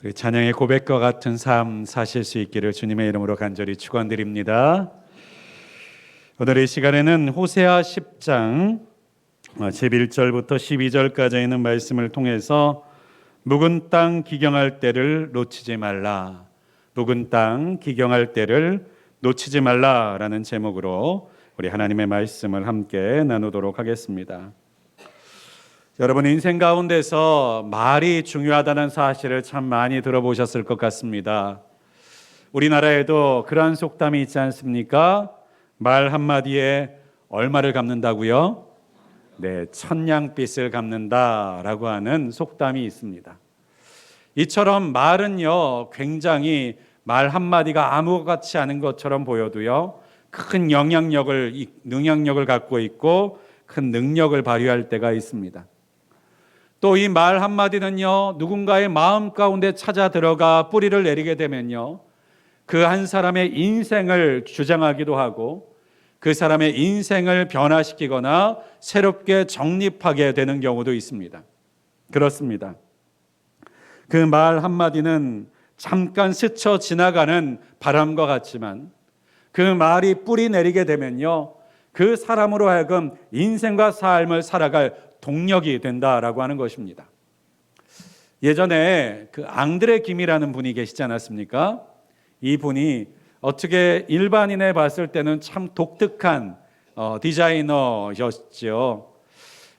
우리 찬양의 고백과 같은 삶 사실 수 있기를 주님의 이름으로 간절히 축원드립니다. 오늘 이 시간에는 호세아 10장 11절부터 12절까지 있는 말씀을 통해서 묵은 땅 기경할 때를 놓치지 말라, 묵은 땅 기경할 때를 놓치지 말라라는 제목으로 우리 하나님의 말씀을 함께 나누도록 하겠습니다. 여러분, 인생 가운데서 말이 중요하다는 사실을 참 많이 들어보셨을 것 같습니다. 우리나라에도 그러한 속담이 있지 않습니까? 말 한마디에 얼마를 갚는다고요? 네, 천냥빚을 갚는다라고 하는 속담이 있습니다. 이처럼 말은요, 굉장히 말 한마디가 아무것같이 않은 것처럼 보여도요, 큰 영향력을 갖고 있고 큰 능력을 발휘할 때가 있습니다. 또 이 말 한마디는요, 누군가의 마음 가운데 찾아 들어가 뿌리를 내리게 되면요, 그 한 사람의 인생을 주장하기도 하고 그 사람의 인생을 변화시키거나 새롭게 정립하게 되는 경우도 있습니다. 그렇습니다. 그 말 한마디는 잠깐 스쳐 지나가는 바람과 같지만 그 말이 뿌리 내리게 되면요, 그 사람으로 하여금 인생과 삶을 살아갈 동력이 된다라고 하는 것입니다. 예전에 그 앙드레 김이라는 분이 계시지 않았습니까? 이 분이 어떻게 일반인에 봤을 때는 참 독특한 디자이너였죠.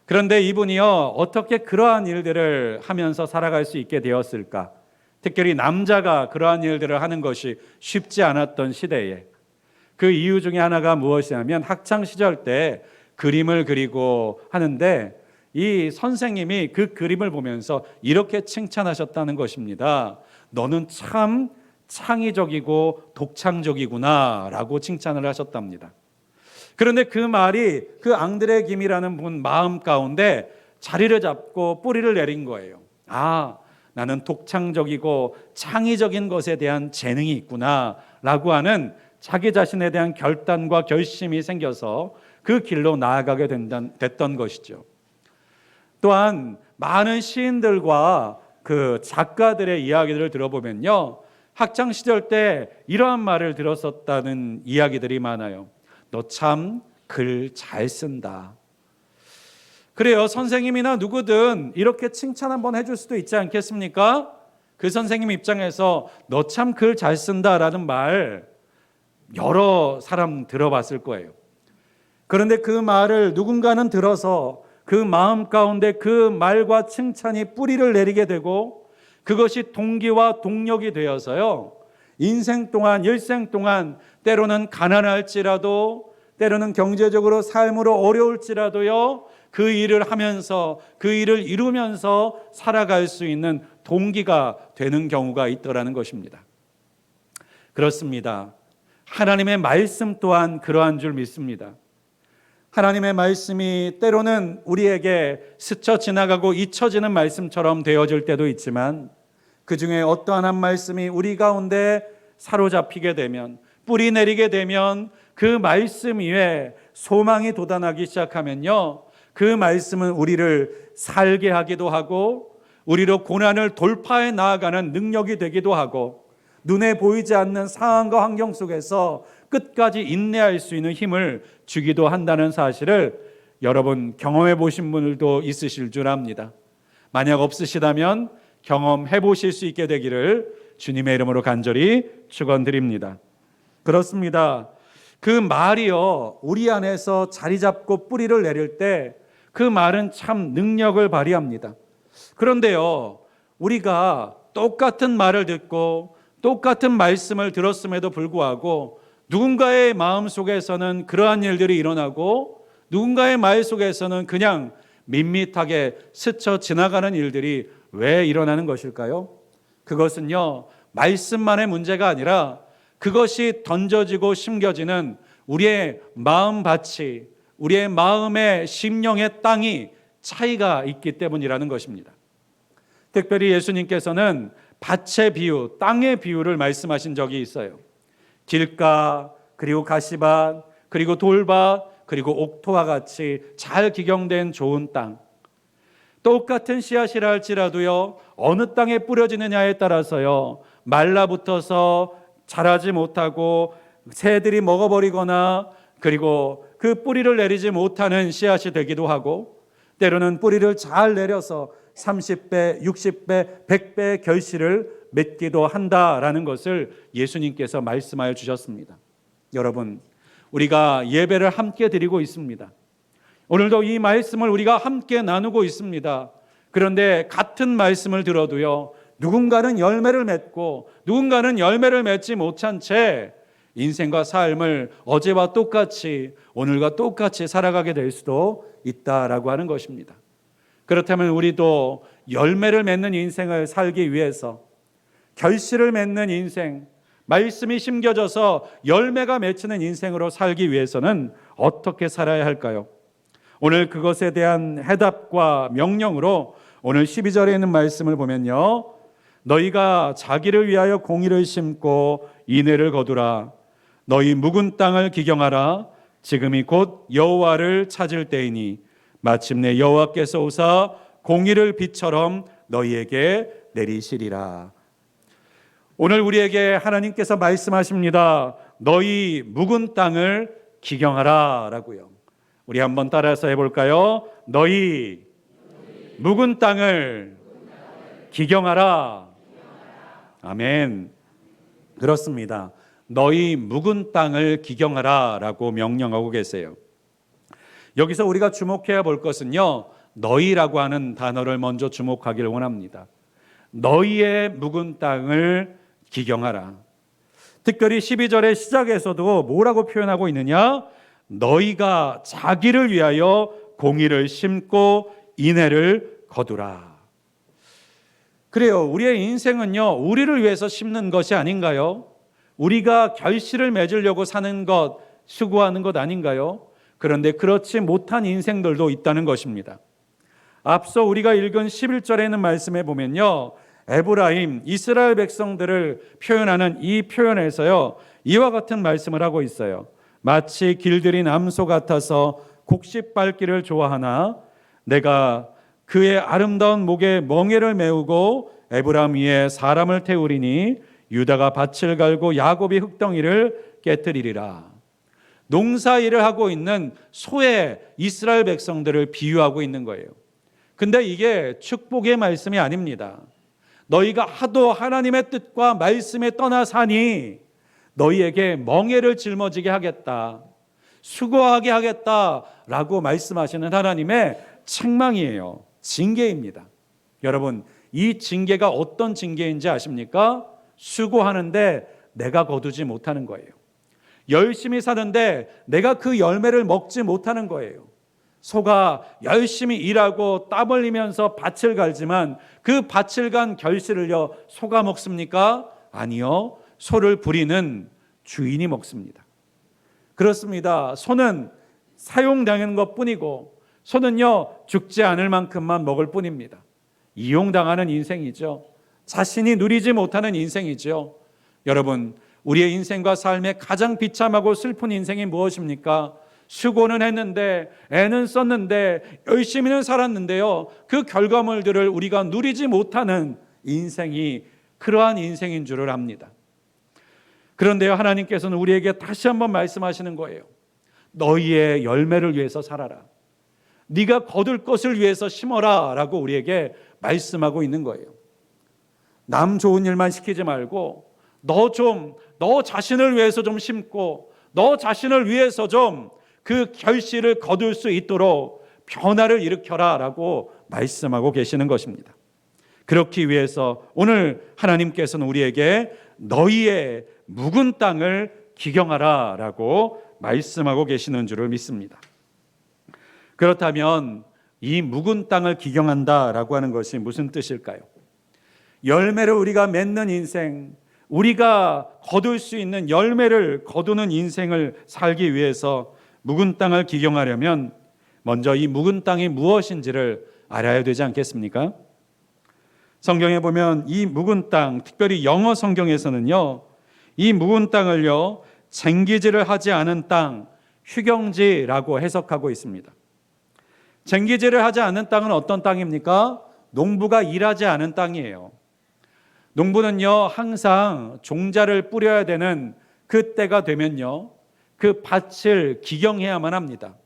그런데 이분이요, 어떻게 그러한 일들을 하면서 살아갈 수 있게 되었을까? 특별히 남자가 그러한 일들을 하는 것이 쉽지 않았던 시대에 그 이유 중에 하나가 무엇이냐면 학창 시절 때 그림을 그리고 하는데 이 선생님이 그 그림을 보면서 이렇게 칭찬하셨다는 것입니다. 너는 참 창의적이고 독창적이구나 라고 칭찬을 하셨답니다. 그런데 그 말이 그 앙드레 김이라는 분 마음 가운데 자리를 잡고 뿌리를 내린 거예요. 아, 나는 독창적이고 창의적인 것에 대한 재능이 있구나 라고 하는 자기 자신에 대한 결단과 결심이 생겨서 그 길로 나아가게 됐던 것이죠. 또한 많은 시인들과 그 작가들의 이야기들을 들어보면요, 학창 시절 때 이러한 말을 들었었다는 이야기들이 많아요. 너 참 글 잘 쓴다. 그래요, 선생님이나 누구든 이렇게 칭찬 한번 해줄 수도 있지 않겠습니까? 그 선생님 입장에서 너 참 글 잘 쓴다라는 말 여러 사람 들어봤을 거예요. 그런데 그 말을 누군가는 들어서 그 마음 가운데 그 말과 칭찬이 뿌리를 내리게 되고 그것이 동기와 동력이 되어서요, 인생 동안, 일생 동안 때로는 가난할지라도 때로는 경제적으로 삶으로 어려울지라도요, 그 일을 하면서 그 일을 이루면서 살아갈 수 있는 동기가 되는 경우가 있더라는 것입니다. 그렇습니다. 하나님의 말씀 또한 그러한 줄 믿습니다. 하나님의 말씀이 때로는 우리에게 스쳐 지나가고 잊혀지는 말씀처럼 되어질 때도 있지만 그 중에 어떠한 한 말씀이 우리 가운데 사로잡히게 되면, 뿌리 내리게 되면 그 말씀 위에 소망이 돋아나기 시작하면요, 그 말씀은 우리를 살게 하기도 하고 우리로 고난을 돌파해 나아가는 능력이 되기도 하고 눈에 보이지 않는 상황과 환경 속에서 끝까지 인내할 수 있는 힘을 주기도 한다는 사실을 여러분 경험해 보신 분들도 있으실 줄 압니다. 만약 없으시다면 경험해 보실 수 있게 되기를 주님의 이름으로 간절히 축원드립니다. 그렇습니다. 그 말이요, 우리 안에서 자리 잡고 뿌리를 내릴 때 그 말은 참 능력을 발휘합니다. 그런데요, 우리가 똑같은 말을 듣고 똑같은 말씀을 들었음에도 불구하고 누군가의 마음 속에서는 그러한 일들이 일어나고 누군가의 말 속에서는 그냥 밋밋하게 스쳐 지나가는 일들이 왜 일어나는 것일까요? 그것은요, 말씀만의 문제가 아니라 그것이 던져지고 심겨지는 우리의 마음밭이, 우리의 마음의 심령의 땅이 차이가 있기 때문이라는 것입니다. 특별히 예수님께서는 밭의 비유, 땅의 비유를 말씀하신 적이 있어요. 길가, 그리고 가시밭, 그리고 돌밭, 그리고 옥토와 같이 잘 기경된 좋은 땅. 똑같은 씨앗이라 할지라도요, 어느 땅에 뿌려지느냐에 따라서요, 말라붙어서 자라지 못하고 새들이 먹어버리거나, 그리고 그 뿌리를 내리지 못하는 씨앗이 되기도 하고, 때로는 뿌리를 잘 내려서 30배, 60배, 100배의 결실을 맺기도 한다라는 것을 예수님께서 말씀하여 주셨습니다. 여러분, 우리가 예배를 함께 드리고 있습니다. 오늘도 이 말씀을 우리가 함께 나누고 있습니다. 그런데 같은 말씀을 들어도요, 누군가는 열매를 맺고 누군가는 열매를 맺지 못한 채 인생과 삶을 어제와 똑같이, 오늘과 똑같이 살아가게 될 수도 있다라고 하는 것입니다. 그렇다면 우리도 열매를 맺는 인생을 살기 위해서, 결실을 맺는 인생, 말씀이 심겨져서 열매가 맺히는 인생으로 살기 위해서는 어떻게 살아야 할까요? 오늘 그것에 대한 해답과 명령으로 오늘 12절에 있는 말씀을 보면요, 너희가 자기를 위하여 공의를 심고 인애를 거두라. 너희 묵은 땅을 기경하라. 지금이 곧 여호와를 찾을 때이니 마침내 여호와께서 오사 공의를 비처럼 너희에게 내리시리라. 오늘 우리에게 하나님께서 말씀하십니다. 너희 묵은 땅을 기경하라 라고요. 우리 한번 따라서 해볼까요? 너희 묵은 땅을 기경하라. 아멘. 그렇습니다. 너희 묵은 땅을 기경하라 라고 명령하고 계세요. 여기서 우리가 주목해야 볼 것은요, 너희라고 하는 단어를 먼저 주목하기를 원합니다. 너희의 묵은 땅을 기경하라. 특별히 12절의 시작에서도 뭐라고 표현하고 있느냐? 너희가 자기를 위하여 공의를 심고 인애를 거두라. 그래요. 우리의 인생은요, 우리를 위해서 심는 것이 아닌가요? 우리가 결실을 맺으려고 사는 것, 수고하는 것 아닌가요? 그런데 그렇지 못한 인생들도 있다는 것입니다. 앞서 우리가 읽은 11절에 있는 말씀에 보면요, 에브라임, 이스라엘 백성들을 표현하는 이 표현에서요, 이와 같은 말씀을 하고 있어요. 마치 길들인 암소 같아서 곡식 밟기를 좋아하나 내가 그의 아름다운 목에 멍에를 메우고 에브라임 위에 사람을 태우리니 유다가 밭을 갈고 야곱이 흙덩이를 깨뜨리리라. 농사일을 하고 있는 소의 이스라엘 백성들을 비유하고 있는 거예요. 근데 이게 축복의 말씀이 아닙니다. 너희가 하도 하나님의 뜻과 말씀에 떠나 사니 너희에게 멍에를 짊어지게 하겠다, 수고하게 하겠다라고 말씀하시는 하나님의 책망이에요. 징계입니다. 여러분, 이 징계가 어떤 징계인지 아십니까? 수고하는데 내가 거두지 못하는 거예요. 열심히 사는데 내가 그 열매를 먹지 못하는 거예요. 소가 열심히 일하고 땀 흘리면서 밭을 갈지만 그 밭을 간 결실을요, 소가 먹습니까? 아니요. 소를 부리는 주인이 먹습니다. 그렇습니다. 소는 사용당하는 것뿐이고 소는요, 죽지 않을 만큼만 먹을 뿐입니다. 이용당하는 인생이죠. 자신이 누리지 못하는 인생이죠. 여러분, 우리의 인생과 삶의 가장 비참하고 슬픈 인생이 무엇입니까? 수고는 했는데, 애는 썼는데, 열심히는 살았는데요, 그 결과물들을 우리가 누리지 못하는 인생이 그러한 인생인 줄을 압니다. 그런데요, 하나님께서는 우리에게 다시 한번 말씀하시는 거예요. 너희의 열매를 위해서 살아라. 네가 거둘 것을 위해서 심어라 라고 우리에게 말씀하고 있는 거예요. 남 좋은 일만 시키지 말고 너 자신을 위해서 좀 심고 너 자신을 위해서 좀 그 결실을 거둘 수 있도록 변화를 일으켜라 라고 말씀하고 계시는 것입니다. 그렇기 위해서 오늘 하나님께서는 우리에게 너희의 묵은 땅을 기경하라 라고 말씀하고 계시는 줄을 믿습니다. 그렇다면 이 묵은 땅을 기경한다라고 하는 것이 무슨 뜻일까요? 열매를 우리가 맺는 인생, 우리가 거둘 수 있는 열매를 거두는 인생을 살기 위해서 묵은 땅을 기경하려면 먼저 이 묵은 땅이 무엇인지를 알아야 되지 않겠습니까? 성경에 보면 이 묵은 땅, 특별히 영어 성경에서는요, 이 묵은 땅을요, 쟁기질을 하지 않은 땅, 휴경지라고 해석하고 있습니다. 쟁기질을 하지 않는 땅은 어떤 땅입니까? 농부가 일하지 않은 땅이에요. 농부는요, 항상 종자를 뿌려야 되는 그 때가 되면요, 그 밭을 기경해야만 합니다.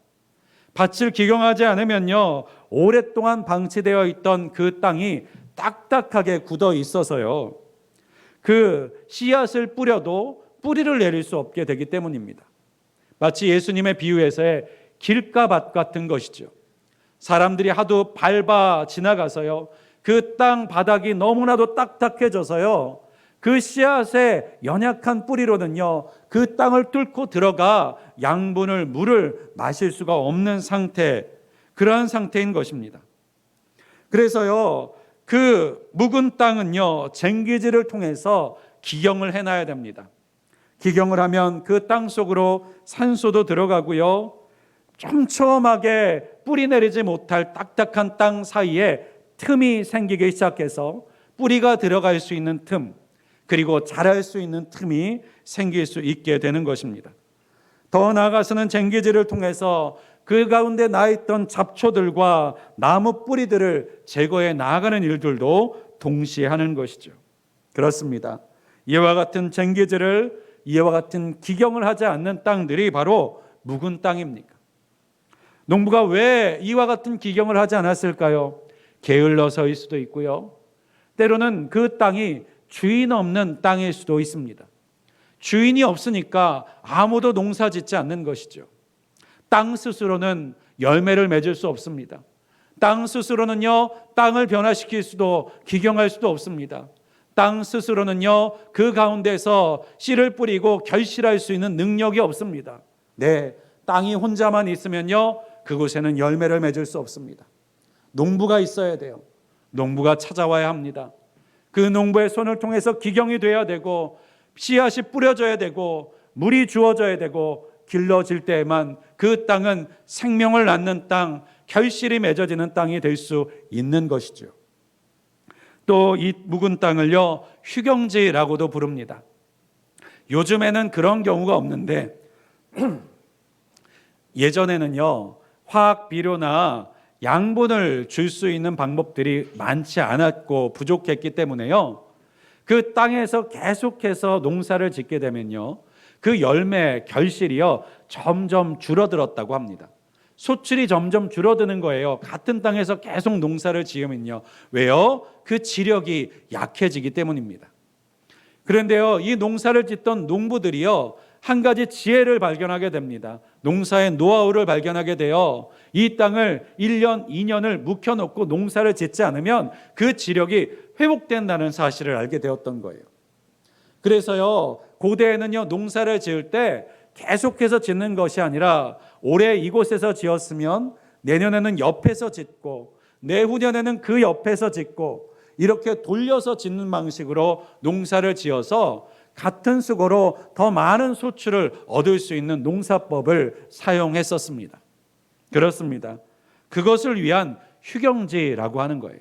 밭을 기경하지 않으면요, 오랫동안 방치되어 있던 그 땅이 딱딱하게 굳어 있어서요, 그 씨앗을 뿌려도 뿌리를 내릴 수 없게 되기 때문입니다. 마치 예수님의 비유에서의 길가밭 같은 것이죠. 사람들이 하도 밟아 지나가서요, 그 땅 바닥이 너무나도 딱딱해져서요, 그 씨앗의 연약한 뿌리로는요, 그 땅을 뚫고 들어가 양분을, 물을 마실 수가 없는 상태, 그러한 상태인 것입니다. 그래서요, 그 묵은 땅은요, 쟁기질을 통해서 기경을 해놔야 됩니다. 기경을 하면 그 땅 속으로 산소도 들어가고요, 촘촘하게 뿌리 내리지 못할 딱딱한 땅 사이에 틈이 생기기 시작해서 뿌리가 들어갈 수 있는 틈, 그리고 자랄 수 있는 틈이 생길 수 있게 되는 것입니다. 더 나아가서는 쟁기질을 통해서 그 가운데 나 있던 잡초들과 나무 뿌리들을 제거해 나아가는 일들도 동시에 하는 것이죠. 그렇습니다. 이와 같은 쟁기질을, 이와 같은 기경을 하지 않는 땅들이 바로 묵은 땅입니까? 농부가 왜 이와 같은 기경을 하지 않았을까요? 게을러서일 수도 있고요, 때로는 그 땅이 주인 없는 땅일 수도 있습니다. 주인이 없으니까 아무도 농사 짓지 않는 것이죠. 땅 스스로는 열매를 맺을 수 없습니다. 땅 스스로는요, 땅을 변화시킬 수도, 기경할 수도 없습니다. 땅 스스로는요, 그 가운데서 씨를 뿌리고 결실할 수 있는 능력이 없습니다. 네, 땅이 혼자만 있으면요, 그곳에는 열매를 맺을 수 없습니다. 농부가 있어야 돼요. 농부가 찾아와야 합니다. 그 농부의 손을 통해서 기경이 돼야 되고, 씨앗이 뿌려져야 되고, 물이 주어져야 되고, 길러질 때에만 그 땅은 생명을 낳는 땅, 결실이 맺어지는 땅이 될 수 있는 것이죠. 또 이 묵은 땅을요, 휴경지라고도 부릅니다. 요즘에는 그런 경우가 없는데 예전에는요, 화학 비료나 양분을 줄 수 있는 방법들이 많지 않았고 부족했기 때문에요, 그 땅에서 계속해서 농사를 짓게 되면요, 그 열매, 결실이요, 점점 줄어들었다고 합니다. 소출이 점점 줄어드는 거예요. 같은 땅에서 계속 농사를 지으면요. 왜요? 그 지력이 약해지기 때문입니다. 그런데요, 이 농사를 짓던 농부들이요, 한 가지 지혜를 발견하게 됩니다. 농사의 노하우를 발견하게 되어 이 땅을 1년, 2년을 묵혀놓고 농사를 짓지 않으면 그 지력이 회복된다는 사실을 알게 되었던 거예요. 그래서요, 고대에는요, 농사를 지을 때 계속해서 짓는 것이 아니라 올해 이곳에서 지었으면 내년에는 옆에서 짓고, 내후년에는 그 옆에서 짓고, 이렇게 돌려서 짓는 방식으로 농사를 지어서 같은 수고로 더 많은 소출을 얻을 수 있는 농사법을 사용했었습니다. 그렇습니다. 그것을 위한 휴경지라고 하는 거예요.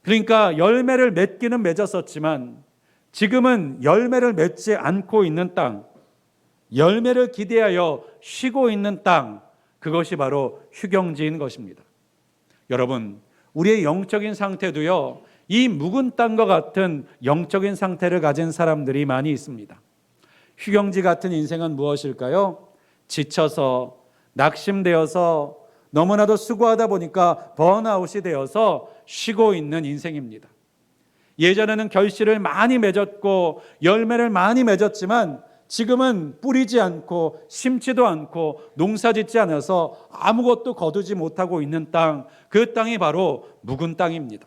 그러니까 열매를 맺기는 맺었었지만 지금은 열매를 맺지 않고 있는 땅, 열매를 기대하여 쉬고 있는 땅, 그것이 바로 휴경지인 것입니다. 여러분, 우리의 영적인 상태도요, 이 묵은 땅과 같은 영적인 상태를 가진 사람들이 많이 있습니다. 휴경지 같은 인생은 무엇일까요? 지쳐서, 낙심되어서, 너무나도 수고하다 보니까 번아웃이 되어서 쉬고 있는 인생입니다. 예전에는 결실을 많이 맺었고 열매를 많이 맺었지만 지금은 뿌리지 않고 심지도 않고 농사짓지 않아서 아무것도 거두지 못하고 있는 땅, 그 땅이 바로 묵은 땅입니다.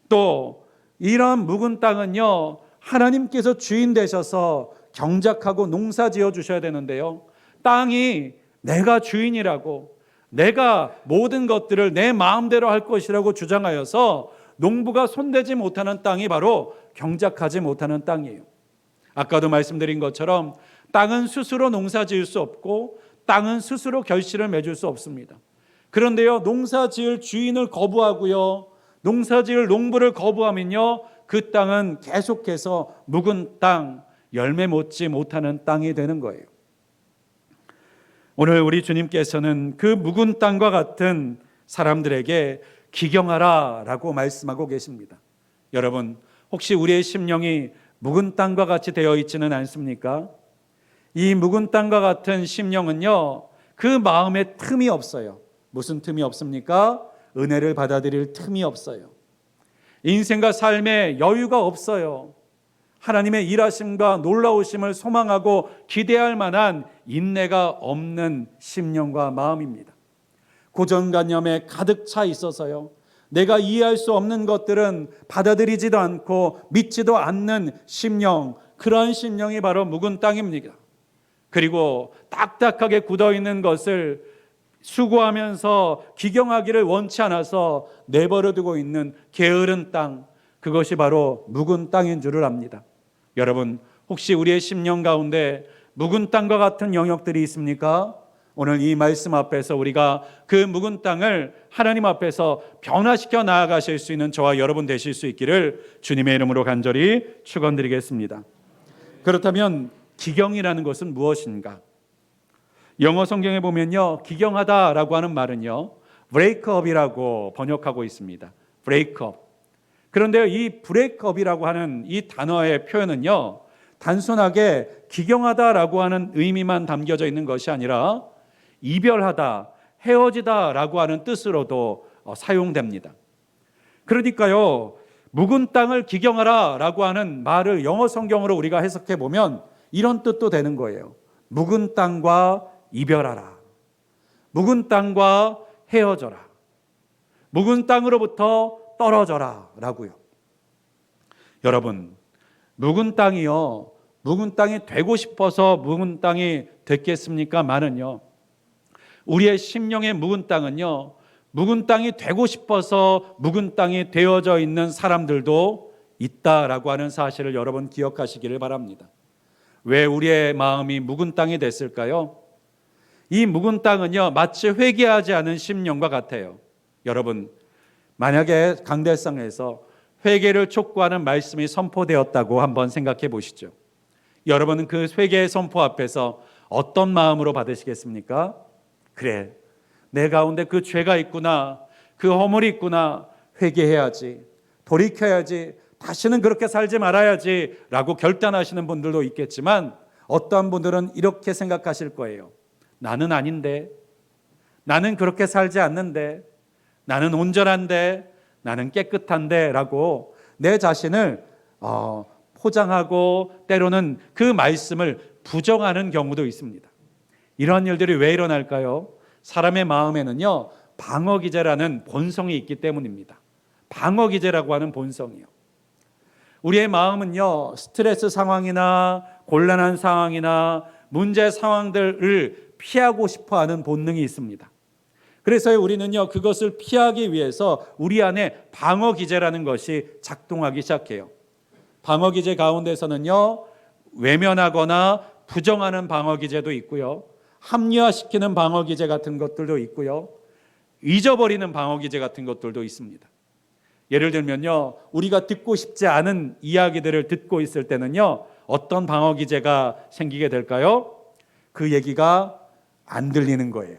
또 이런 묵은 땅은요, 하나님께서 주인 되셔서 경작하고 농사 지어 주셔야 되는데요, 땅이 내가 주인이라고, 내가 모든 것들을 내 마음대로 할 것이라고 주장하여서 농부가 손대지 못하는 땅이 바로 경작하지 못하는 땅이에요. 아까도 말씀드린 것처럼 땅은 스스로 농사 지을 수 없고 땅은 스스로 결실을 맺을 수 없습니다. 그런데요, 농사 지을 주인을 거부하고요, 농사 지을 농부를 거부하면요, 그 땅은 계속해서 묵은 땅, 열매 맺지 못하는 땅이 되는 거예요. 오늘 우리 주님께서는 그 묵은 땅과 같은 사람들에게 기경하라 라고 말씀하고 계십니다. 여러분, 혹시 우리의 심령이 묵은 땅과 같이 되어 있지는 않습니까? 이 묵은 땅과 같은 심령은요, 그 마음에 틈이 없어요. 무슨 틈이 없습니까? 은혜를 받아들일 틈이 없어요. 인생과 삶에 여유가 없어요. 하나님의 일하심과 놀라우심을 소망하고 기대할 만한 인내가 없는 심령과 마음입니다. 고정관념에 가득 차 있어서요, 내가 이해할 수 없는 것들은 받아들이지도 않고 믿지도 않는 심령, 그러한 심령이 바로 묵은 땅입니다. 그리고 딱딱하게 굳어있는 것을 수고하면서 기경하기를 원치 않아서 내버려두고 있는 게으른 땅, 그것이 바로 묵은 땅인 줄을 압니다. 여러분, 혹시 우리의 심령 가운데 묵은 땅과 같은 영역들이 있습니까? 오늘 이 말씀 앞에서 우리가 그 묵은 땅을 하나님 앞에서 변화시켜 나아가실 수 있는 저와 여러분 되실 수 있기를 주님의 이름으로 간절히 축원드리겠습니다. 그렇다면 기경이라는 것은 무엇인가? 영어 성경에 보면요, 기경하다라고 하는 말은요, break up이라고 번역하고 있습니다. break up. 그런데 이 break up이라고 하는 이 단어의 표현은요, 단순하게 기경하다라고 하는 의미만 담겨져 있는 것이 아니라 이별하다, 헤어지다라고 하는 뜻으로도 사용됩니다. 그러니까요, 묵은 땅을 기경하라라고 하는 말을 영어 성경으로 우리가 해석해 보면 이런 뜻도 되는 거예요. 묵은 땅과 이별하라. 묵은 땅과 헤어져라. 묵은 땅으로부터 떨어져라 라고요. 여러분, 묵은 땅이요, 묵은 땅이 되고 싶어서 묵은 땅이 됐겠습니까? 많은요, 우리의 심령의 묵은 땅은요, 묵은 땅이 되고 싶어서 묵은 땅이 되어져 있는 사람들도 있다라고 하는 사실을 여러분 기억하시기를 바랍니다. 왜 우리의 마음이 묵은 땅이 됐을까요? 이 묵은 땅은요, 마치 회개하지 않은 심령과 같아요. 여러분, 만약에 강대상에서 회개를 촉구하는 말씀이 선포되었다고 한번 생각해 보시죠. 여러분은 그 회개의 선포 앞에서 어떤 마음으로 받으시겠습니까? 그래, 내 가운데 그 죄가 있구나, 그 허물이 있구나, 회개해야지, 돌이켜야지, 다시는 그렇게 살지 말아야지 라고 결단하시는 분들도 있겠지만, 어떠한 분들은 이렇게 생각하실 거예요. 나는 아닌데, 나는 그렇게 살지 않는데, 나는 온전한데, 나는 깨끗한데 라고 내 자신을 포장하고 때로는 그 말씀을 부정하는 경우도 있습니다. 이런 일들이 왜 일어날까요? 사람의 마음에는요, 방어기제라는 본성이 있기 때문입니다. 방어기제라고 하는 본성이요. 우리의 마음은요, 스트레스 상황이나 곤란한 상황이나 문제 상황들을 피하고 싶어하는 본능이 있습니다. 그래서 우리는요, 그것을 피하기 위해서 우리 안에 방어기제라는 것이 작동하기 시작해요. 방어기제 가운데서는요, 외면하거나 부정하는 방어기제도 있고요, 합리화시키는 방어기제 같은 것들도 있고요, 잊어버리는 방어기제 같은 것들도 있습니다. 예를 들면요, 우리가 듣고 싶지 않은 이야기들을 듣고 있을 때는요, 어떤 방어기제가 생기게 될까요? 그 얘기가 안 들리는 거예요.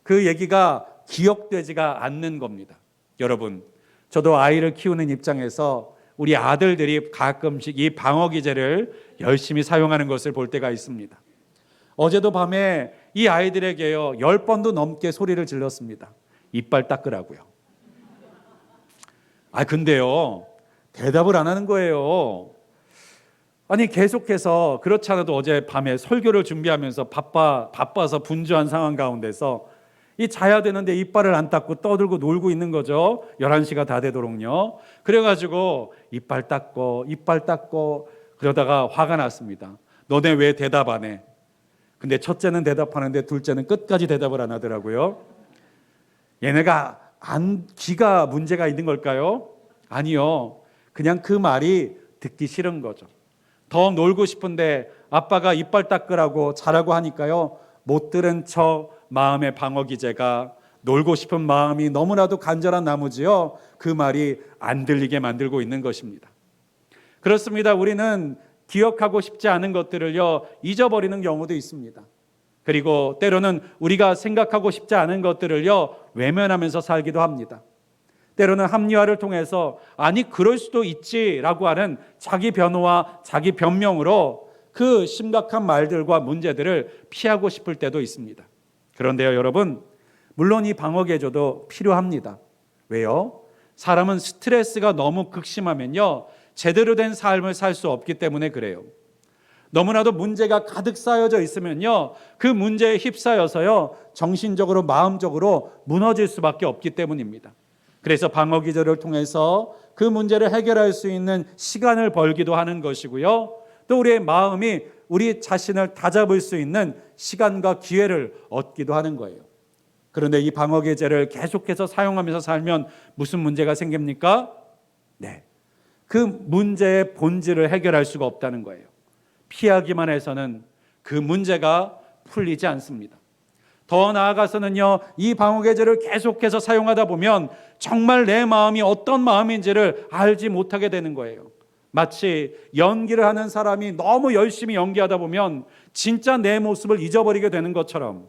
그 얘기가 기억되지가 않는 겁니다. 여러분, 저도 아이를 키우는 입장에서 우리 아들들이 가끔씩 이 방어기제를 열심히 사용하는 것을 볼 때가 있습니다. 어제도 밤에 이 아이들에게요, 10번도 넘게 소리를 질렀습니다. 이빨 닦으라고요. 근데요, 대답을 안 하는 거예요. 아니, 계속해서, 그렇지 않아도 어제 밤에 설교를 준비하면서 바빠서 분주한 상황 가운데서 이 자야 되는데 이빨을 안 닦고 떠들고 놀고 있는 거죠. 11시가 다 되도록요. 그래가지고 이빨 닦고 그러다가 화가 났습니다. 너네 왜 대답 안 해? 근데 첫째는 대답하는데 둘째는 끝까지 대답을 안 하더라고요. 얘네가 귀가 문제가 있는 걸까요? 아니요. 그냥 그 말이 듣기 싫은 거죠. 더 놀고 싶은데 아빠가 이빨 닦으라고 자라고 하니까요, 못 들은 척 마음의 방어기제가, 놀고 싶은 마음이 너무나도 간절한 나머지요, 그 말이 안 들리게 만들고 있는 것입니다. 그렇습니다. 우리는 기억하고 싶지 않은 것들을요, 잊어버리는 경우도 있습니다. 그리고 때로는 우리가 생각하고 싶지 않은 것들을요 외면하면서 살기도 합니다. 때로는 합리화를 통해서 아니 그럴 수도 있지라고 하는 자기 변호와 자기 변명으로 그 심각한 말들과 문제들을 피하고 싶을 때도 있습니다. 그런데요 여러분, 물론 이 방어개조도 필요합니다. 왜요? 사람은 스트레스가 너무 극심하면요 제대로 된 삶을 살 수 없기 때문에 그래요. 너무나도 문제가 가득 쌓여져 있으면요 그 문제에 휩싸여서요 정신적으로 마음적으로 무너질 수밖에 없기 때문입니다. 그래서 방어기절을 통해서 그 문제를 해결할 수 있는 시간을 벌기도 하는 것이고요, 또 우리의 마음이 우리 자신을 다잡을 수 있는 시간과 기회를 얻기도 하는 거예요. 그런데 이 방어계제를 계속해서 사용하면서 살면 무슨 문제가 생깁니까? 네, 그 문제의 본질을 해결할 수가 없다는 거예요. 피하기만 해서는 그 문제가 풀리지 않습니다. 더 나아가서는요 이 방어계제를 계속해서 사용하다 보면 정말 내 마음이 어떤 마음인지를 알지 못하게 되는 거예요. 마치 연기를 하는 사람이 너무 열심히 연기하다 보면 진짜 내 모습을 잊어버리게 되는 것처럼,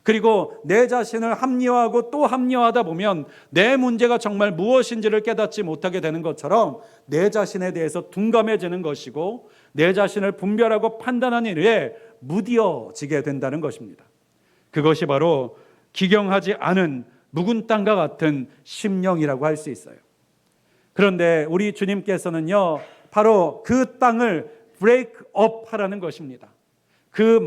그리고 내 자신을 합리화하고 또 합리화하다 보면 내 문제가 정말 무엇인지를 깨닫지 못하게 되는 것처럼 내 자신에 대해서 둔감해지는 것이고 내 자신을 분별하고 판단하는 일에 무디어지게 된다는 것입니다. 그것이 바로 기경하지 않은 묵은 땅과 같은 심령이라고 할 수 있어요. 그런데 우리 주님께서는요 바로 그 땅을 break up 하라는 것입니다. 그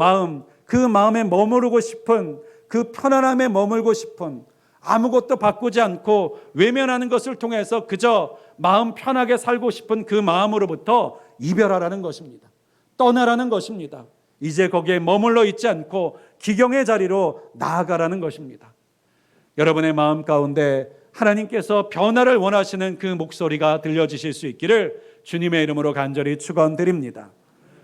마음에 머무르고 싶은, 그 편안함에 머물고 싶은, 아무것도 바꾸지 않고 외면하는 것을 통해서 그저 마음 편하게 살고 싶은 그 마음으로부터 이별하라는 것입니다. 떠나라는 것입니다. 이제 거기에 머물러 있지 않고 기경의 자리로 나아가라는 것입니다. 여러분의 마음 가운데 하나님께서 변화를 원하시는 그 목소리가 들려지실 수 있기를 주님의 이름으로 간절히 축원드립니다.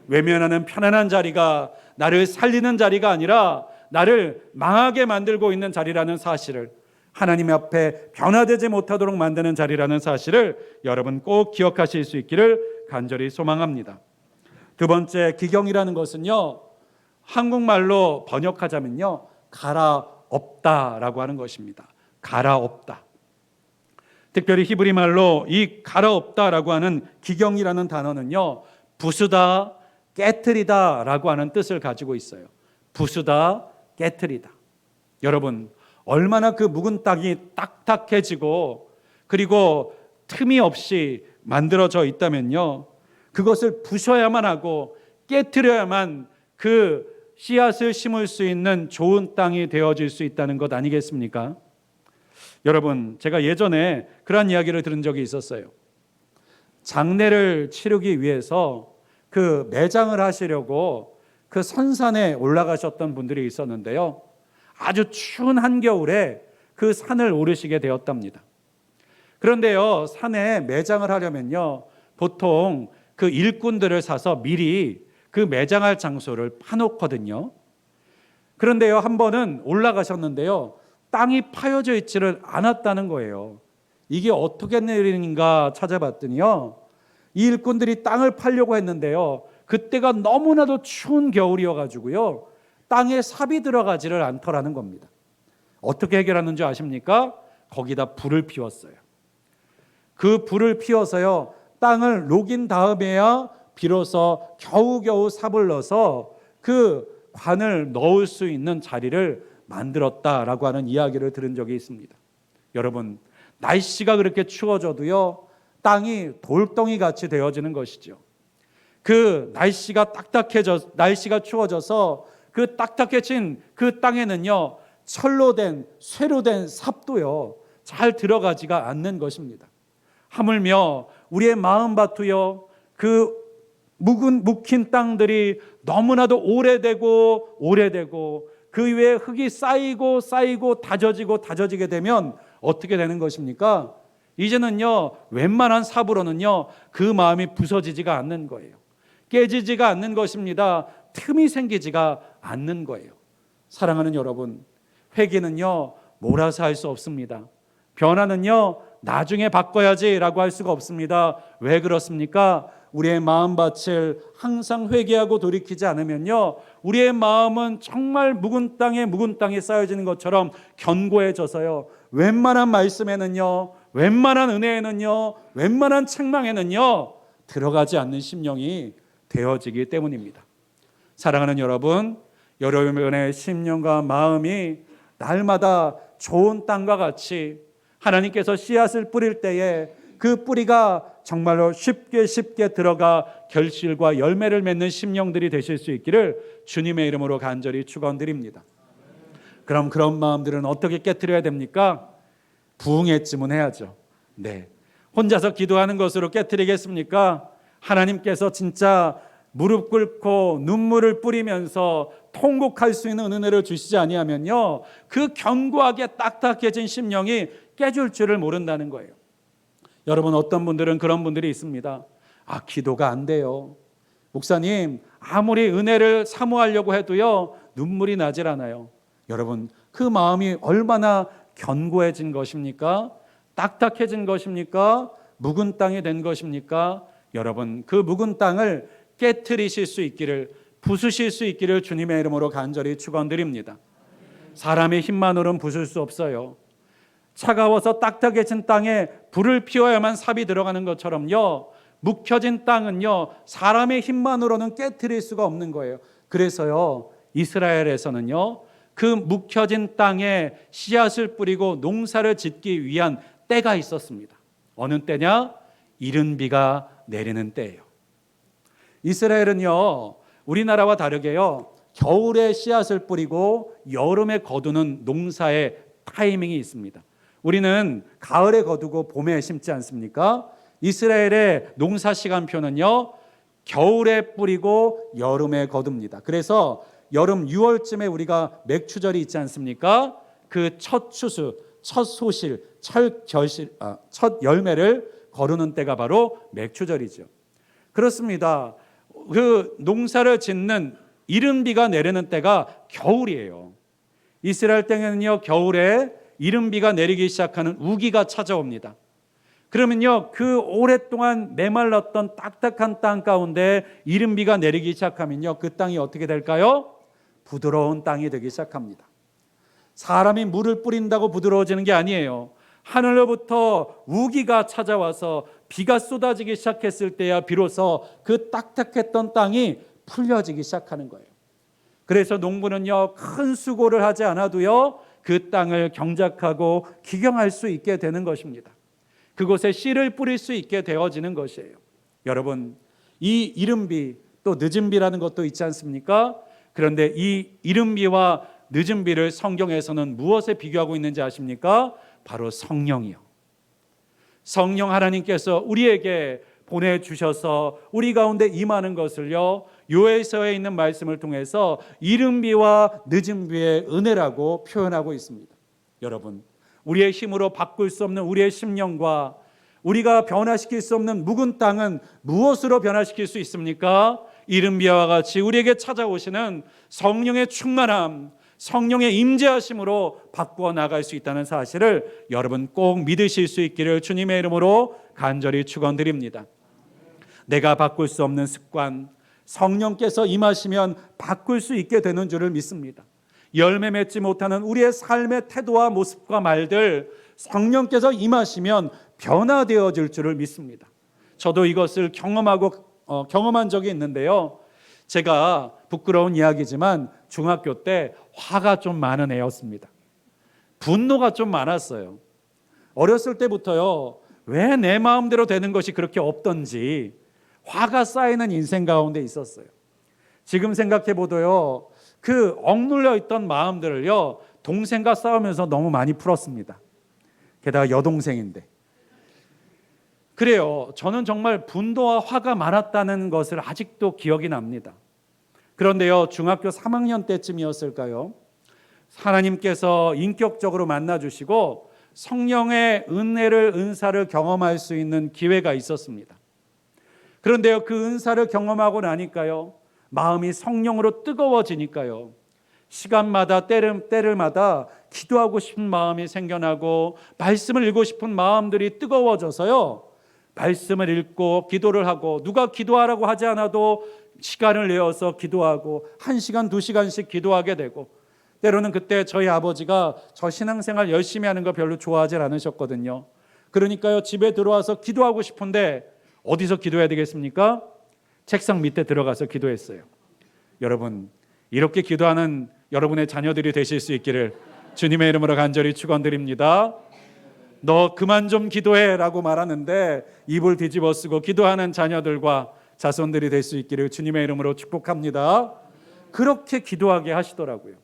외면하는 편안한 자리가 나를 살리는 자리가 아니라 나를 망하게 만들고 있는 자리라는 사실을, 하나님 앞에 변화되지 못하도록 만드는 자리라는 사실을 여러분 꼭 기억하실 수 있기를 간절히 소망합니다. 두 번째, 기경이라는 것은요 한국말로 번역하자면요 갈아엎다라고 하는 것입니다. 갈아엎다. 특별히 히브리 말로 이 갈아엎다라고 하는 기경이라는 단어는요 부수다, 깨트리다 라고 하는 뜻을 가지고 있어요. 부수다, 깨트리다. 여러분, 얼마나 그 묵은 땅이 딱딱해지고 그리고 틈이 없이 만들어져 있다면요 그것을 부셔야만 하고 깨트려야만 그 씨앗을 심을 수 있는 좋은 땅이 되어질 수 있다는 것 아니겠습니까? 여러분, 제가 예전에 그런 이야기를 들은 적이 있었어요. 장례를 치르기 위해서 그 매장을 하시려고 그 선산에 올라가셨던 분들이 있었는데요, 아주 추운 한겨울에 그 산을 오르시게 되었답니다. 그런데요 산에 매장을 하려면요 보통 그 일꾼들을 사서 미리 그 매장할 장소를 파놓거든요. 그런데요 한 번은 올라가셨는데요 땅이 파여져 있지를 않았다는 거예요. 이게 어떻게 된 일인가 찾아봤더니요 이 일꾼들이 땅을 파려고 했는데요 그때가 너무나도 추운 겨울이어가지고요 땅에 삽이 들어가지를 않더라는 겁니다. 어떻게 해결하는 줄 아십니까? 거기다 불을 피웠어요. 그 불을 피워서요 땅을 녹인 다음에야 비로소 겨우겨우 삽을 넣어서 그 관을 넣을 수 있는 자리를 만들었다라고 하는 이야기를 들은 적이 있습니다. 여러분, 날씨가 그렇게 추워져도요 땅이 돌덩이 같이 되어지는 것이죠. 그 날씨가 추워져서 그 딱딱해진 그 땅에는요 철로 된, 쇠로 된 삽도요 잘 들어가지가 않는 것입니다. 하물며 우리의 마음밭도요 그 묵힌 땅들이 너무나도 오래되고 그 위에 흙이 쌓이고 다져지게 되면 어떻게 되는 것입니까? 이제는요 웬만한 삽으로는요 그 마음이 부서지지가 않는 거예요. 깨지지가 않는 것입니다. 틈이 생기지가 않는 거예요. 사랑하는 여러분, 회개는요 몰아서 할 수 없습니다. 변화는요 나중에 바꿔야지라고 할 수가 없습니다. 왜 그렇습니까? 우리의 마음밭을 항상 회개하고 돌이키지 않으면요, 우리의 마음은 정말 묵은 땅에 쌓여지는 것처럼 견고해져서요, 웬만한 말씀에는요, 웬만한 은혜에는요, 웬만한 책망에는요 들어가지 않는 심령이 되어지기 때문입니다. 사랑하는 여러분, 여러분의 심령과 마음이 날마다 좋은 땅과 같이 하나님께서 씨앗을 뿌릴 때에 그 뿌리가 정말로 쉽게 들어가 결실과 열매를 맺는 심령들이 되실 수 있기를 주님의 이름으로 간절히 축원드립니다. 그럼 그런 마음들은 어떻게 깨트려야 됩니까? 부흥했지문 해야죠. 네. 혼자서 기도하는 것으로 깨트리겠습니까? 하나님께서 진짜 무릎 꿇고 눈물을 뿌리면서 통곡할 수 있는 은혜를 주시지 아니하면요, 그 견고하게 딱딱해진 심령이 깨질 줄을 모른다는 거예요. 여러분, 어떤 분들은 그런 분들이 있습니다. 기도가 안 돼요. 목사님, 아무리 은혜를 사모하려고 해도요, 눈물이 나질 않아요. 여러분, 그 마음이 얼마나 견고해진 것입니까? 딱딱해진 것입니까? 묵은 땅이 된 것입니까? 여러분, 그 묵은 땅을 깨트리실 수 있기를, 부수실 수 있기를 주님의 이름으로 간절히 축원드립니다. 사람의 힘만으로는 부술 수 없어요. 차가워서 딱딱해진 땅에 불을 피워야만 삽이 들어가는 것처럼요, 묵혀진 땅은요, 사람의 힘만으로는 깨트릴 수가 없는 거예요. 그래서요, 이스라엘에서는요, 그 묵혀진 땅에 씨앗을 뿌리고 농사를 짓기 위한 때가 있었습니다. 어느 때냐? 이른 비가 내리는 때예요. 이스라엘은요, 우리나라와 다르게요, 겨울에 씨앗을 뿌리고 여름에 거두는 농사의 타이밍이 있습니다. 우리는 가을에 거두고 봄에 심지 않습니까? 이스라엘의 농사 시간표는요, 겨울에 뿌리고 여름에 거둡니다. 그래서 여름 6월쯤에 우리가 맥추절이 있지 않습니까? 그 첫 추수, 첫 소실, 첫 열매를 거두는 때가 바로 맥추절이죠. 그렇습니다. 그 농사를 짓는 이른 비가 내리는 때가 겨울이에요. 이스라엘 땅에는요, 겨울에 이른 비가 내리기 시작하는 우기가 찾아옵니다. 그러면요, 그 오랫동안 메말랐던 딱딱한 땅 가운데 이른 비가 내리기 시작하면요, 그 땅이 어떻게 될까요? 부드러운 땅이 되기 시작합니다. 사람이 물을 뿌린다고 부드러워지는 게 아니에요. 하늘로부터 우기가 찾아와서 비가 쏟아지기 시작했을 때야 비로소 그 딱딱했던 땅이 풀려지기 시작하는 거예요. 그래서 농부는요, 큰 수고를 하지 않아도요, 그 땅을 경작하고 기경할 수 있게 되는 것입니다. 그곳에 씨를 뿌릴 수 있게 되어지는 것이에요. 여러분, 이 이른 비, 또 늦은 비라는 것도 있지 않습니까? 그런데 이 이른 비와 늦은 비를 성경에서는 무엇에 비교하고 있는지 아십니까? 바로 성령이요. 성령 하나님께서 우리에게 보내주셔서 우리 가운데 임하는 것을요, 요에서에 있는 말씀을 통해서 이른 비와 늦은 비의 은혜라고 표현하고 있습니다. 여러분, 우리의 힘으로 바꿀 수 없는 우리의 심령과 우리가 변화시킬 수 없는 묵은 땅은 무엇으로 변화시킬 수 있습니까? 이른 비와 같이 우리에게 찾아오시는 성령의 충만함, 성령의 임재하심으로 바꾸어 나갈 수 있다는 사실을 여러분 꼭 믿으실 수 있기를 주님의 이름으로 간절히 축원드립니다. 내가 바꿀 수 없는 습관, 성령께서 임하시면 바꿀 수 있게 되는 줄을 믿습니다. 열매 맺지 못하는 우리의 삶의 태도와 모습과 말들, 성령께서 임하시면 변화되어질 줄을 믿습니다. 저도 이것을 경험한 적이 있는데요, 제가 부끄러운 이야기지만 중학교 때 화가 좀 많은 애였습니다. 분노가 좀 많았어요. 어렸을 때부터요, 왜 내 마음대로 되는 것이 그렇게 없던지 화가 쌓이는 인생 가운데 있었어요. 지금 생각해보도요, 그 억눌려 있던 마음들을요, 동생과 싸우면서 너무 많이 풀었습니다. 게다가 여동생인데. 그래요, 저는 정말 분노와 화가 많았다는 것을 아직도 기억이 납니다. 그런데요, 중학교 3학년 때쯤이었을까요? 하나님께서 인격적으로 만나주시고 성령의 은사를 경험할 수 있는 기회가 있었습니다. 그런데요, 그 은사를 경험하고 나니까요, 마음이 성령으로 뜨거워지니까요, 시간마다 때를마다 기도하고 싶은 마음이 생겨나고 말씀을 읽고 싶은 마음들이 뜨거워져서요, 말씀을 읽고 기도를 하고, 누가 기도하라고 하지 않아도 시간을 내어서 기도하고 1시간, 2시간씩 기도하게 되고, 때로는 그때 저희 아버지가 저 신앙생활 열심히 하는 거 별로 좋아하지 않으셨거든요. 그러니까요, 집에 들어와서 기도하고 싶은데 어디서 기도해야 되겠습니까? 책상 밑에 들어가서 기도했어요. 여러분, 이렇게 기도하는 여러분의 자녀들이 되실 수 있기를 주님의 이름으로 간절히 축원드립니다. 너 그만 좀 기도해 라고 말하는데 입을 뒤집어 쓰고 기도하는 자녀들과 자손들이 될 수 있기를 주님의 이름으로 축복합니다. 그렇게 기도하게 하시더라고요.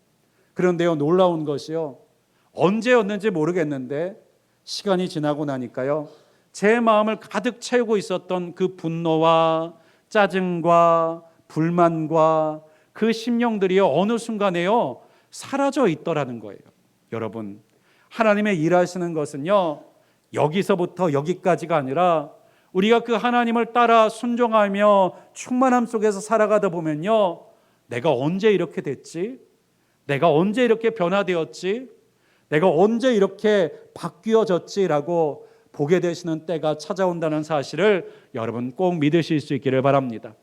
그런데요, 놀라운 것이요, 언제였는지 모르겠는데 시간이 지나고 나니까요, 제 마음을 가득 채우고 있었던 그 분노와 짜증과 불만과 그 심령들이요, 어느 순간에요 사라져 있더라는 거예요. 여러분, 하나님의 일하시는 것은요, 여기서부터 여기까지가 아니라 우리가 그 하나님을 따라 순종하며 충만함 속에서 살아가다 보면요, 내가 언제 이렇게 됐지? 내가 언제 이렇게 변화되었지? 내가 언제 이렇게 바뀌어졌지라고 보게 되시는 때가 찾아온다는 사실을 여러분 꼭 믿으실 수 있기를 바랍니다.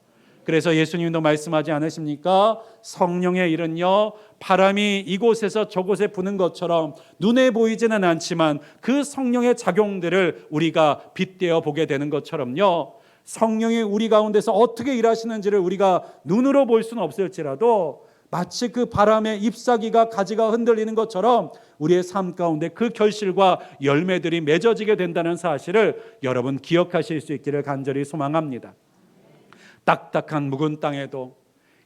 그래서 예수님도 말씀하지 않으십니까? 성령의 일은요, 바람이 이곳에서 저곳에 부는 것처럼 눈에 보이지는 않지만 그 성령의 작용들을 우리가 빗대어 보게 되는 것처럼요, 성령이 우리 가운데서 어떻게 일하시는지를 우리가 눈으로 볼 수는 없을지라도 마치 그 바람의 잎사귀가 가지가 흔들리는 것처럼 우리의 삶 가운데 그 결실과 열매들이 맺어지게 된다는 사실을 여러분 기억하실 수 있기를 간절히 소망합니다. 딱딱한 묵은 땅에도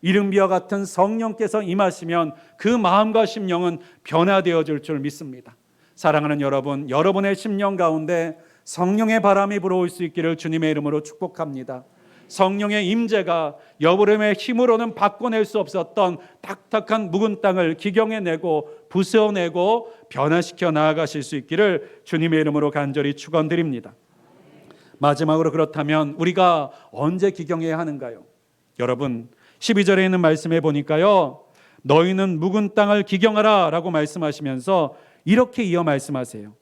이른비와 같은 성령께서 임하시면 그 마음과 심령은 변화되어질 줄 믿습니다. 사랑하는 여러분, 여러분의 심령 가운데 성령의 바람이 불어올 수 있기를 주님의 이름으로 축복합니다. 성령의 임재가 여러분의 힘으로는 바꿔낼 수 없었던 딱딱한 묵은 땅을 기경해내고 부숴내고 변화시켜 나아가실 수 있기를 주님의 이름으로 간절히 축원드립니다. 마지막으로, 그렇다면 우리가 언제 기경해야 하는가요? 여러분, 12절에 있는 말씀에 보니까요, 너희는 묵은 땅을 기경하라 라고 말씀하시면서 이렇게 이어 말씀하세요.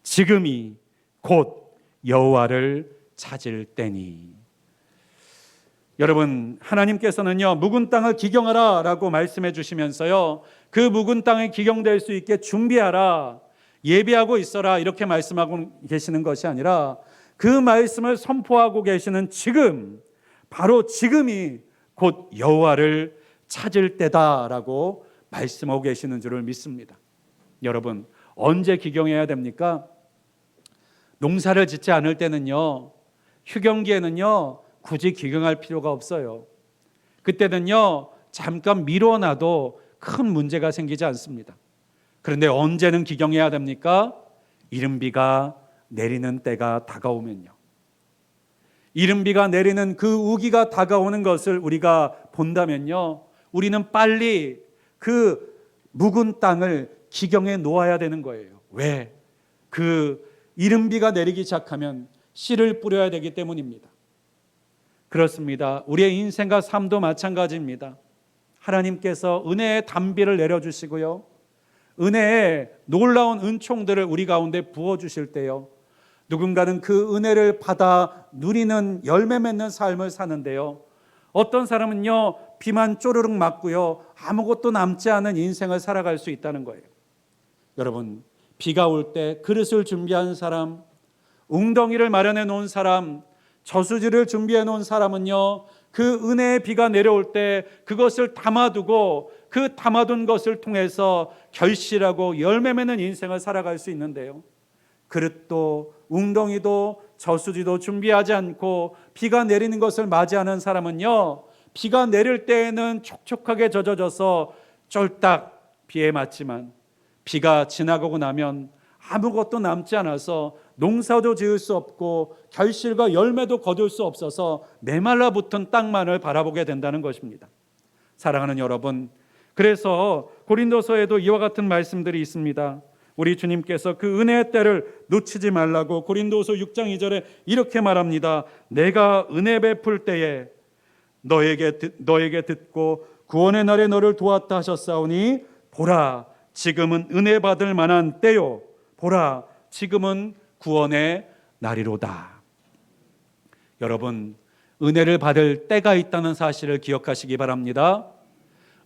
지금이 곧 여호와를 찾을 때니. 여러분, 하나님께서는요, 묵은 땅을 기경하라 라고 말씀해 주시면서요, 그 묵은 땅에 기경될 수 있게 준비하라, 예비하고 있어라, 이렇게 말씀하고 계시는 것이 아니라 그 말씀을 선포하고 계시는 지금, 바로 지금이 곧 여호와를 찾을 때다라고 말씀하고 계시는 줄을 믿습니다. 여러분, 언제 기경해야 됩니까? 농사를 짓지 않을 때는요, 휴경기에는요 굳이 기경할 필요가 없어요. 그때는요 잠깐 미뤄놔도 큰 문제가 생기지 않습니다. 그런데 언제는 기경해야 됩니까? 이른비가 내리는 때가 다가오면요. 이른비가 내리는 그 우기가 다가오는 것을 우리가 본다면요, 우리는 빨리 그 묵은 땅을 기경해 놓아야 되는 거예요. 왜? 그 이른비가 내리기 시작하면 씨를 뿌려야 되기 때문입니다. 그렇습니다. 우리의 인생과 삶도 마찬가지입니다. 하나님께서 은혜의 단비를 내려주시고요, 은혜의 놀라운 은총들을 우리 가운데 부어주실 때요, 누군가는 그 은혜를 받아 누리는 열매 맺는 삶을 사는데요, 어떤 사람은요 비만 쪼르륵 맞고요 아무것도 남지 않은 인생을 살아갈 수 있다는 거예요. 여러분, 비가 올 때 그릇을 준비한 사람, 웅덩이를 마련해 놓은 사람, 저수지를 준비해 놓은 사람은요, 그 은혜의 비가 내려올 때 그것을 담아두고 그 담아둔 것을 통해서 결실하고 열매 맺는 인생을 살아갈 수 있는데요, 그릇도 웅덩이도 저수지도 준비하지 않고 비가 내리는 것을 맞이하는 사람은요, 비가 내릴 때에는 촉촉하게 젖어져서 쫄딱 비에 맞지만 비가 지나가고 나면 아무것도 남지 않아서 농사도 지을 수 없고 결실과 열매도 거둘 수 없어서 메말라 붙은 땅만을 바라보게 된다는 것입니다. 사랑하는 여러분, 그래서 고린도서에도 이와 같은 말씀들이 있습니다. 우리 주님께서 그 은혜의 때를 놓치지 말라고 고린도서 6장 2절에 이렇게 말합니다. 내가 은혜 베풀 때에 너에게 듣고 구원의 날에 너를 도왔다 하셨사오니 보라, 지금은 은혜 받을 만한 때요, 보라, 지금은 구원의 날이로다. 여러분, 은혜를 받을 때가 있다는 사실을 기억하시기 바랍니다.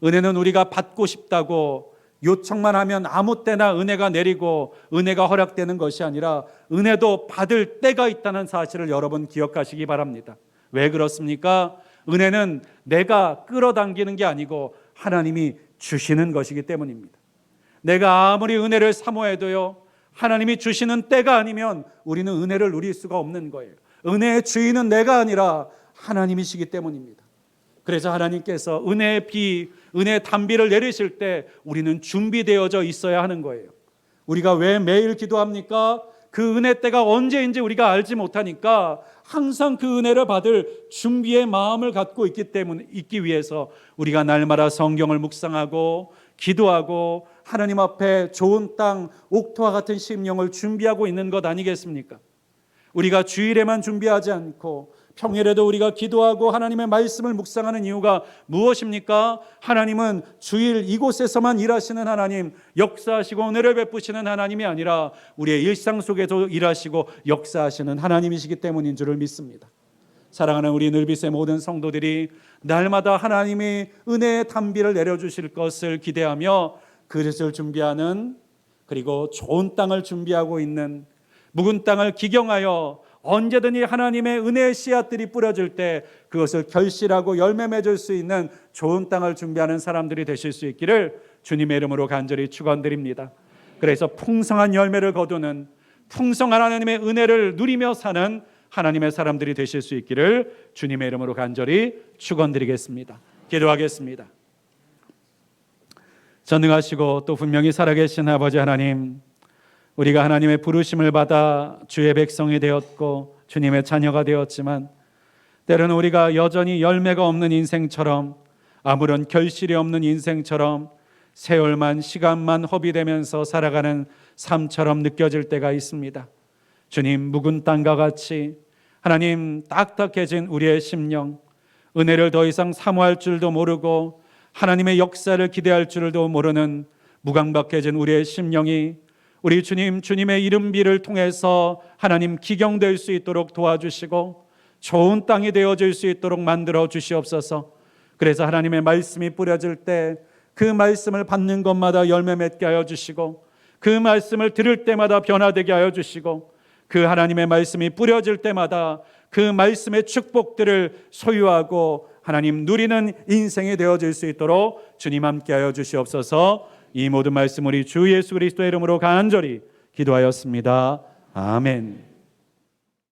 은혜는 우리가 받고 싶다고 요청만 하면 아무 때나 은혜가 내리고 은혜가 허락되는 것이 아니라 은혜도 받을 때가 있다는 사실을 여러분 기억하시기 바랍니다. 왜 그렇습니까? 은혜는 내가 끌어당기는 게 아니고 하나님이 주시는 것이기 때문입니다. 내가 아무리 은혜를 사모해도요, 하나님이 주시는 때가 아니면 우리는 은혜를 누릴 수가 없는 거예요. 은혜의 주인은 내가 아니라 하나님이시기 때문입니다. 그래서 하나님께서 은혜의 비, 은혜의 단비를 내리실 때 우리는 준비되어져 있어야 하는 거예요. 우리가 왜 매일 기도합니까? 그 은혜 때가 언제인지 우리가 알지 못하니까 항상 그 은혜를 받을 준비의 마음을 갖고 있기 위해서 우리가 날마다 성경을 묵상하고 기도하고 하나님 앞에 좋은 땅, 옥토와 같은 심령을 준비하고 있는 것 아니겠습니까? 우리가 주일에만 준비하지 않고 평일에도 우리가 기도하고 하나님의 말씀을 묵상하는 이유가 무엇입니까? 하나님은 주일 이곳에서만 일하시는 하나님, 역사하시고 은혜를 베푸시는 하나님이 아니라 우리의 일상 속에도 일하시고 역사하시는 하나님이시기 때문인 줄을 믿습니다. 사랑하는 우리 늘빛의 모든 성도들이 날마다 하나님이 은혜의 단비를 내려주실 것을 기대하며 그릇을 준비하는, 그리고 좋은 땅을 준비하고 있는, 묵은 땅을 기경하여 언제든지 하나님의 은혜의 씨앗들이 뿌려질 때 그것을 결실하고 열매 맺을 수 있는 좋은 땅을 준비하는 사람들이 되실 수 있기를 주님의 이름으로 간절히 축원드립니다. 그래서 풍성한 열매를 거두는, 풍성한 하나님의 은혜를 누리며 사는 하나님의 사람들이 되실 수 있기를 주님의 이름으로 간절히 축원드리겠습니다. 기도하겠습니다. 전능하시고 또 분명히 살아계신 아버지 하나님, 우리가 하나님의 부르심을 받아 주의 백성이 되었고 주님의 자녀가 되었지만 때로는 우리가 여전히 열매가 없는 인생처럼, 아무런 결실이 없는 인생처럼 세월만, 시간만 허비되면서 살아가는 삶처럼 느껴질 때가 있습니다. 주님, 묵은 땅과 같이 하나님 딱딱해진 우리의 심령, 은혜를 더 이상 사모할 줄도 모르고 하나님의 역사를 기대할 줄도 모르는 무감각해진 우리의 심령이 우리 주님, 주님의 이름비를 통해서 하나님 기경될 수 있도록 도와주시고 좋은 땅이 되어질 수 있도록 만들어 주시옵소서. 그래서 하나님의 말씀이 뿌려질 때 그 말씀을 받는 것마다 열매 맺게 하여 주시고, 그 말씀을 들을 때마다 변화되게 하여 주시고, 그 하나님의 말씀이 뿌려질 때마다 그 말씀의 축복들을 소유하고 하나님 누리는 인생이 되어질 수 있도록 주님 함께 하여 주시옵소서. 이 모든 말씀 우리 주 예수 그리스도의 이름으로 간절히 기도하였습니다. 아멘.